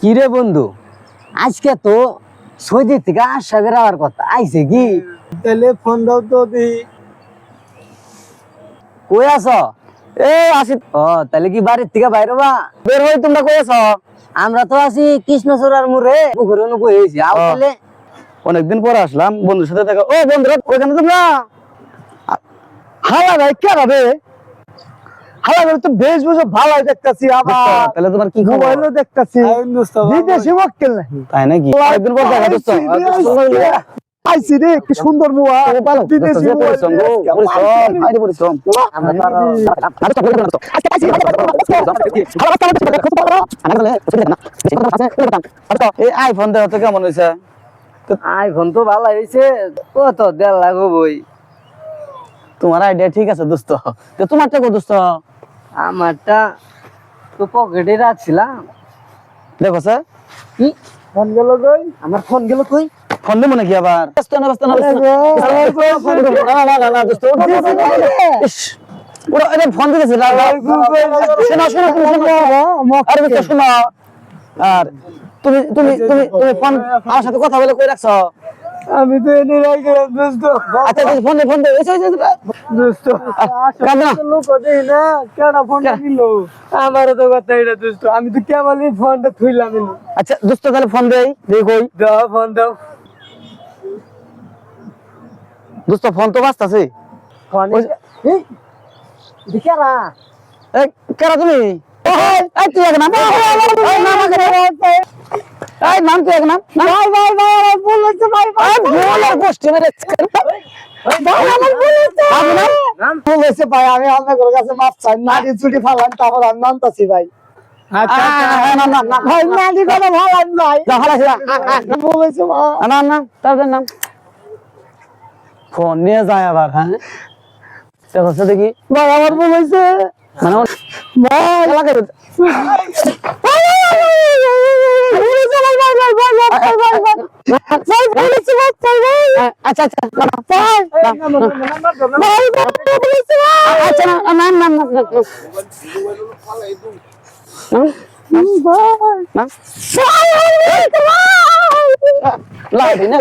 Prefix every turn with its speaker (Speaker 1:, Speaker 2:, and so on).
Speaker 1: কি রে বন্ধু, আজকে তো সৌদি থেকে আসা বেরোবার কথা আইছে কি?
Speaker 2: তাহলে ফোন দাও তো দি।
Speaker 1: কই আছো? এ আসি। ও তাহলে কি বাড়ির থেকে বাইরে বা বের হই? তোমরা কই আছো? আমরা তো আছি কৃষ্ণচূড়ার মোড়ে, পুকুরে বই হয়েছি। আও তাহলে
Speaker 2: অনেকদিন পর আসলাম বন্ধুর সাথে দেখা। ও বন্ধুরা ওখানে তোমরা হালা ভাই কে হবে? হালা ভাই তো বেশ বুঝো ভালো দেখতাছি। আবার
Speaker 1: তাহলে তোমার কি খবর?
Speaker 2: মোবাইলও দেখতাছি। বিদেশি মক্কেল নাকি?
Speaker 1: তাই নাকি? অনেকদিন পর দেখা দোস্ত।
Speaker 2: আইছি রে, কি সুন্দর মোবাইল। বিদেশি মোবাইল।
Speaker 1: আমরা তো আরো
Speaker 2: এই আইফোন দেওয়া তো কেমন হয়েছে?
Speaker 1: আইফোন তো ভালো হয়েছে, কত 1.5 লাখ বই।
Speaker 2: তোমার আইডিয়া ঠিক আছে দোস্ত, তো তোমারটা কো দোস্ত?
Speaker 1: আমারটা তো পকেটে রাখছিলাম।
Speaker 2: দেখো স্যার,
Speaker 1: কি
Speaker 2: ফোন গেল কই?
Speaker 1: আমার ফোন গেল কই?
Speaker 2: ফোন দেবো নাকি আবার? ব্যস্ত না দোস্ত। ফোন দিতেছি। আর তুমি তুমি তুমি তুমি ফোন আমার সাথে কথা বলে কই রাখছো?
Speaker 1: আমি তো এনে রাখলাম দোস্ত।
Speaker 2: আচ্ছা ফোন দে ফোন দে।
Speaker 1: দোস্ত
Speaker 2: কাঁদনা।
Speaker 1: লোক দেই না, কেডা ফোনটা দিল? আমারও তো কথা এটা দোস্ত, আমি তো কেবলই ফোনটা থুইলাম।
Speaker 2: আচ্ছা দোস্ত তাহলে ফোন দেই, দেই কই?
Speaker 1: দাও ফোন দাও।
Speaker 2: দোস্ত ফোন তো বাজতাছে।
Speaker 1: ফোন এই দিকেরা
Speaker 2: এই কেরা তুমি? এই তুই এক নাম। এই নাম আগে। এই নাম তুই এক নাম। ভাই ভাই ভাই বলেছে ভাই ভাই। বলে গোষ্ঠী মেরে। ভাই আমার বলেছে।
Speaker 1: নাম
Speaker 2: বলেছে ভাই, আমি আপনাদের কাছে মাপ চাই। নাড়ি চুটি ফালান তারপর আমি নামতাছি ভাই।
Speaker 1: আচ্ছা
Speaker 2: না না না ভাই, নাড়ি কোনো ফালান ভাই। যা ফালাইছি না। বলেছে ভাই। না না তাদের নাম। ফোন নিয়ে যায় আবার। হ্যাঁ দেখো দেখি ভাই, আমার বলেছে মানে ভাই এলাকায় আচ্ছা আচ্ছা লাঠি না